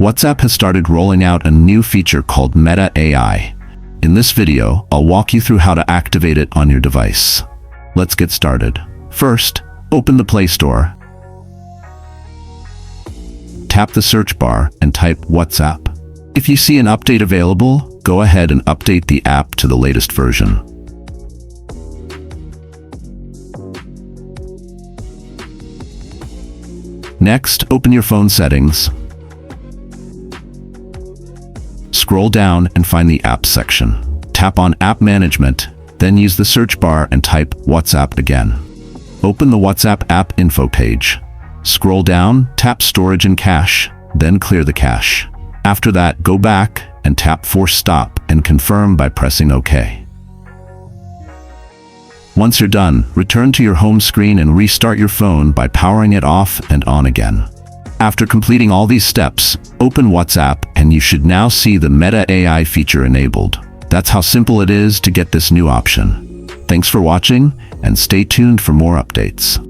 WhatsApp has started rolling out a new feature called Meta AI. In this video, I'll walk you through how to activate it on your device. Let's get started. First, open the Play Store. Tap the search bar and type WhatsApp. If you see an update available, go ahead and update the app to the latest version. Next, open your phone settings. Scroll down and find the Apps section. Tap on App Management, then use the search bar and type WhatsApp again. Open the WhatsApp app info page. Scroll down, tap Storage and Cache, then clear the cache. After that, go back and tap Force Stop and confirm by pressing OK. Once you're done, return to your home screen and restart your phone by powering it off and on again. After completing all these steps, open WhatsApp and you should now see the Meta AI feature enabled. That's how simple it is to get this new option. Thanks for watching and stay tuned for more updates.